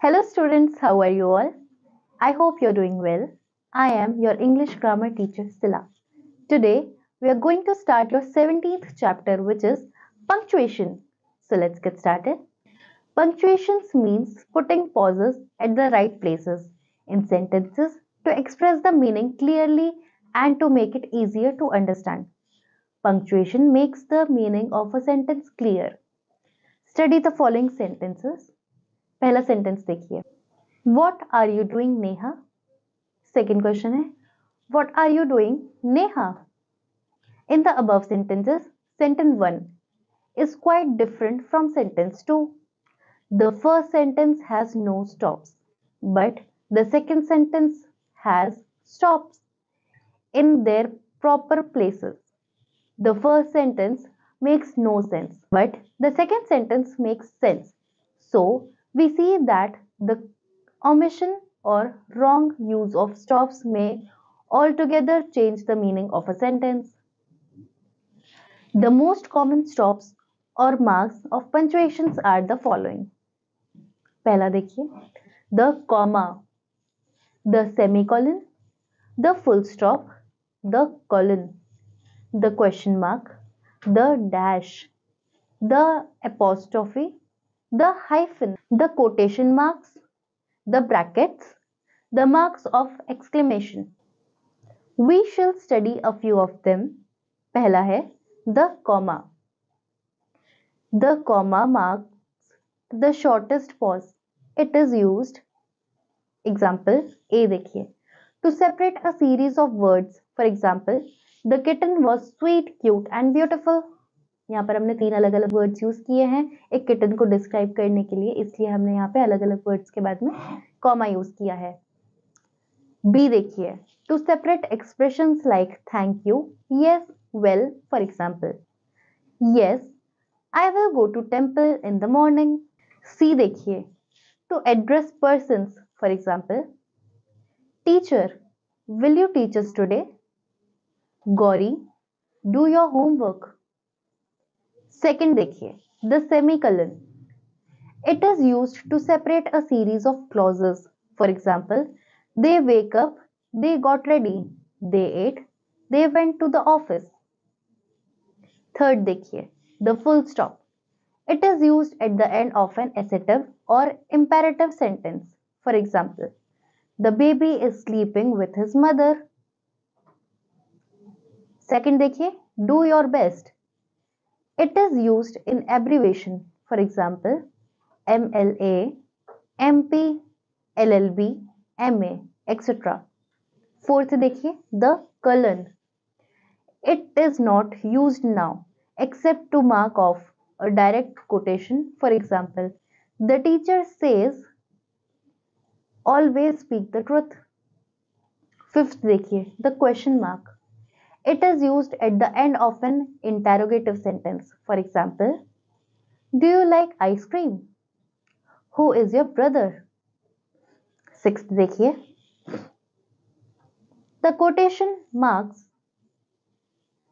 Hello students, how are you all? I hope you're doing well. I am your English grammar teacher Sila. Today we are going to start your 17th chapter which is punctuation. So let's get started. Punctuations means putting pauses at the right places in sentences to express the meaning clearly and to make it easier to understand. Punctuation makes the meaning of a sentence clear. Study the following sentences. पहला sentence देखिए. What are you doing, Neha? Second question है What are you doing, Neha? In the above sentences, sentence 1 is quite different from sentence 2. The first sentence has no stops, but the second sentence has stops in their proper places. The first sentence makes no sense, but the second sentence makes sense. So, we see that the omission or wrong use of stops may altogether change the meaning of a sentence. The most common stops or marks of punctuations are the following. पहला देखिए, the comma, the semicolon, the full stop, the colon, the question mark, the dash, the apostrophe, the hyphen, the quotation marks, the brackets, the marks of exclamation. We shall study a few of them. पहला है the comma. The comma marks the shortest pause. It is used. Example A देखिए. To separate a series of words. For example, the kitten was sweet, cute and beautiful. यहाँ पर हमने 3 अलग अलग words use किए हैं एक किटन को डिस्क्राइब करने के लिए, इसलिए हमने यहाँ पे अलग अलग वर्ड्स के बाद में कॉमा यूज किया है. बी देखिए, to separate expressions like thank you, yes, well, for example, yes I will go to temple in the morning. C देखिए, to address persons, for example, teacher will you teach us today, Gauri do your homework. Second देखिए, the semicolon. It is used to separate a series of clauses. For example, they wake up, they got ready, they ate, they went to the office. Third देखिए, the full stop. It is used at the end of an assertive or imperative sentence. For example, the baby is sleeping with his mother. Second देखिए, do your best. It is used in abbreviation. For example, MLA, MP, LLB, MA, etc. Fourth देखिए, the colon. It is not used now except to mark off a direct quotation. For example, the teacher says, always speak the truth. Fifth देखिए, the question mark. It is used at the end of an interrogative sentence. For example, do you like ice cream? Who is your brother? Sixth देखिए, the quotation marks.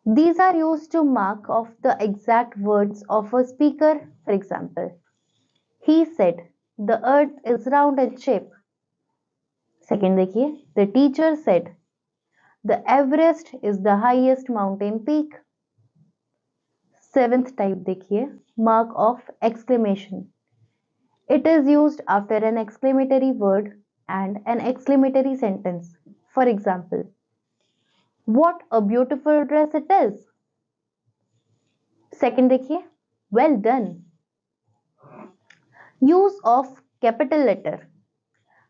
These are used to mark off the exact words of a speaker. For example, he said, the earth is round in shape. Second देखिए, the teacher said, the Everest is the highest mountain peak. Seventh type देखिए, mark of exclamation. It is used after an exclamatory word and an exclamatory sentence. For example, what a beautiful dress it is. Second देखिए, well done. Use of capital letter.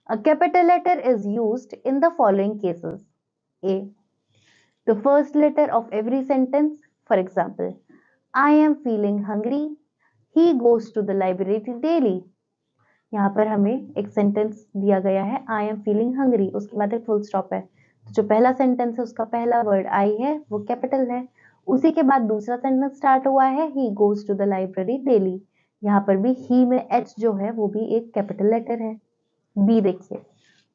A capital letter is used in the following cases. A. The first letter of every sentence. For example, I am feeling hungry. He goes to the library daily. यहाँ पर हमें एक sentence दिया गया है I am feeling hungry, उसके बाद एक फुल स्टॉप है. तो जो पहला सेंटेंस है उसका पहला वर्ड I है वो कैपिटल है. उसी के बाद दूसरा सेंटेंस स्टार्ट हुआ है He goes to the library daily. यहाँ पर भी he में H जो है वो भी एक कैपिटल लेटर है. बी देखिए,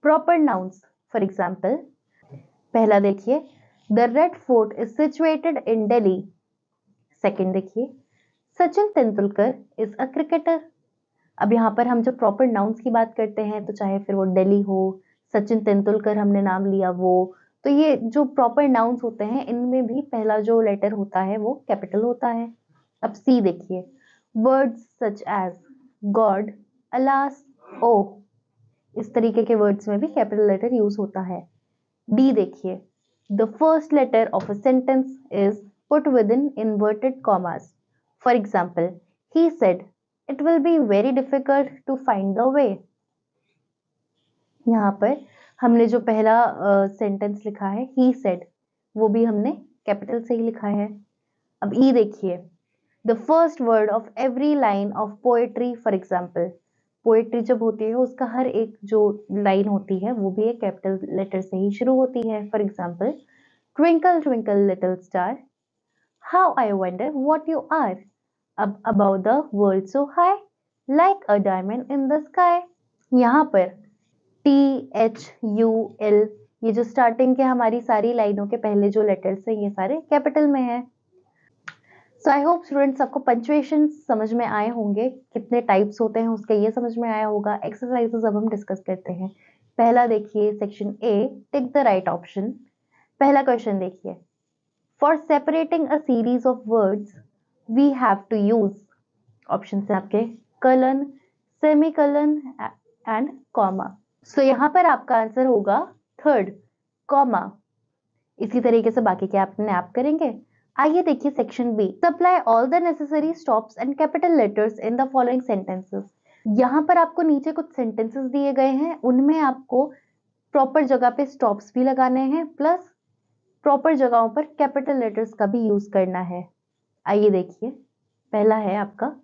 प्रॉपर नाउन्स. फॉर एग्जाम्पल, पहला देखिए, the Red Fort is situated in Delhi. Second देखिए, Sachin Tendulkar is a cricketer. अब यहाँ पर हम जब प्रॉपर नाउन्स की बात करते हैं तो चाहे फिर वो दिल्ली हो, सचिन तेंदुलकर हमने नाम लिया वो, तो ये जो प्रॉपर नाउन्स होते हैं इनमें भी पहला जो लेटर होता है वो कैपिटल होता है। अब सी देखिए, words such as God, alas, O, इस तरीके के वर्ड्स में भी कैपिटल लेटर यूज होता है। डी देखिए, the first letter of a sentence is put within inverted commas. For example, he said it will be very difficult to find the way. यहाँ पर हमने जो पहला सेंटेंस लिखा है ही सेड, वो भी हमने कैपिटल से ही लिखा है। अब ई देखिए, the first word of every line of poetry, for example, poetry जब होती है उसका हर एक जो लाइन होती है वो भी एक कैपिटल लेटर से ही शुरू होती है। For example, twinkle twinkle little star, how I wonder what you are, up above the world so high, like a diamond in the sky. यहाँ पर टी, एच, यू, एल, ये जो स्टार्टिंग के हमारी सारी लाइनों के पहले जो लेटर्स हैं ये सारे कैपिटल में हैं। सो आई होप स्टूडेंट्स आपको पंक्चुएशन समझ में आए होंगे, कितने टाइप्स होते हैं उसका ये समझ में आया होगा। एक्सरसाइजेस अब हम डिस्कस करते हैं। पहला देखिए section A, tick the right option. पहला क्वेश्चन देखिए, for separating a series of words we have to use, option है आपके colon, semicolon and comma. So यहाँ पर आपका आंसर होगा थर्ड, कॉमा। इसी तरीके से बाकी के अपने आप करेंगे। आइए देखिए section B, supply all the necessary stops and capital letters in the following sentences. यहाँ पर आपको नीचे कुछ सेंटेंसेस दिए गए हैं, उनमें आपको प्रॉपर जगह पे स्टॉप्स भी लगाने हैं, प्लस प्रॉपर जगहों पर कैपिटल लेटर्स का भी यूज करना है। आइए देखिए, पहला है आपका,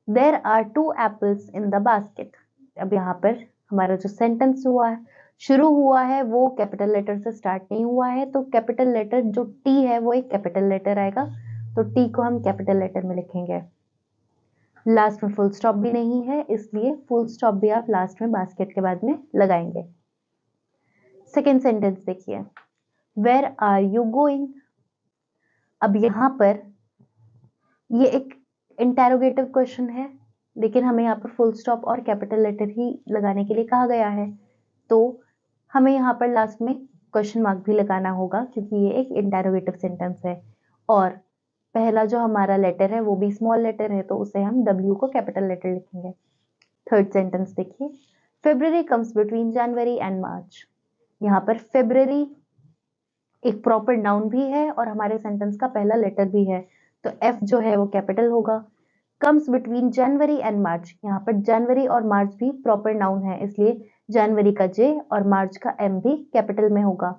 there are 2 apples in the basket. अब यहाँ पर हमारा जो सेंटेंस हुआ है, शुरू हुआ है, वो कैपिटल लेटर से स्टार्ट नहीं हुआ है, तो कैपिटल लेटर जो टी है वो एक कैपिटल लेटर आएगा, तो टी को हम कैपिटल लेटर में लिखेंगे। लास्ट में फुल स्टॉप भी नहीं है, इसलिए फुल स्टॉप भी आप लास्ट में बास्केट के बाद में लगाएंगे। सेकेंड सेंटेंस देखिए, वेयर आर यू गोइंग। अब यहाँ पर ये एक इंटेरोगेटिव क्वेश्चन है, लेकिन हमें यहाँ पर फुल स्टॉप और कैपिटल लेटर ही लगाने के लिए कहा गया है, तो हमें यहाँ पर लास्ट में क्वेश्चन मार्क भी लगाना होगा, क्योंकि ये एक इंटेरोगेटिव सेंटेंस है और पहला जो हमारा लेटर है वो भी स्मॉल लेटर है, तो उसे हम W को कैपिटल लेटर लिखेंगे। थर्ड सेंटेंस देखिए, February comes between January and March. यहाँ पर फेब्रुअरी एक प्रॉपर नाउन भी है और हमारे सेंटेंस का पहला लेटर भी है, तो F जो है वो कैपिटल होगा। Comes between January and March, यहाँ पर जनवरी और मार्च भी प्रॉपर नाउन है, इसलिए जनवरी का J और मार्च का M भी कैपिटल में होगा।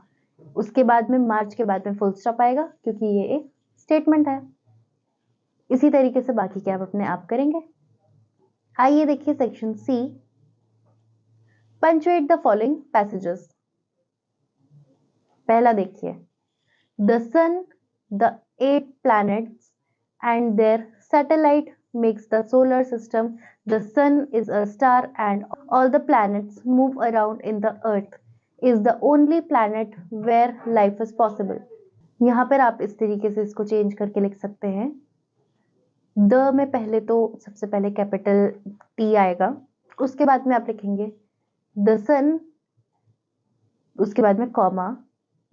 उसके बाद में मार्च के बाद में फुल स्टॉप आएगा, क्योंकि ये एक स्टेटमेंट है। इसी तरीके से बाकी के आप अपने आप करेंगे। आइए देखिए section C, punctuate the following passages. पहला देखिए, the sun, the 8 planets and their satellite makes the solar system. The sun is a star and all the planets move around in the earth is the only planet where life is possible. यहाँ पर आप इस तरीके से इसको change करके लिख सकते हैं। द में पहले तो सबसे पहले कैपिटल टी आएगा, उसके बाद में आप लिखेंगे द सन, उसके बाद में comma,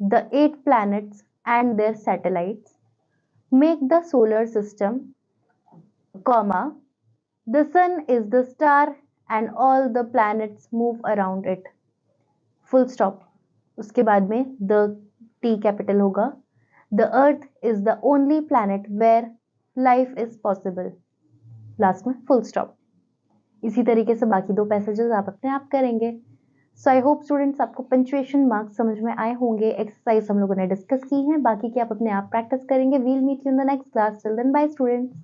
the 8 planets and their satellites make the solar system, comma, the sun is the star and all the planets move around it, full stop। उसके बाद में the T कैपिटल होगा, the earth is the only planet where life is possible, last में full stop। इसी तरीके से बाकी 2 passages आप अपने आप करेंगे। सो आई होप स्टूडेंट्स आपको पंक्चुएशन मार्क्स समझ में आए होंगे। एक्सरसाइज हम लोगों ने डिस्कस की है, बाकी की आप अपने आप प्रैक्टिस करेंगे। We'll meet you in the next class, till then bye students.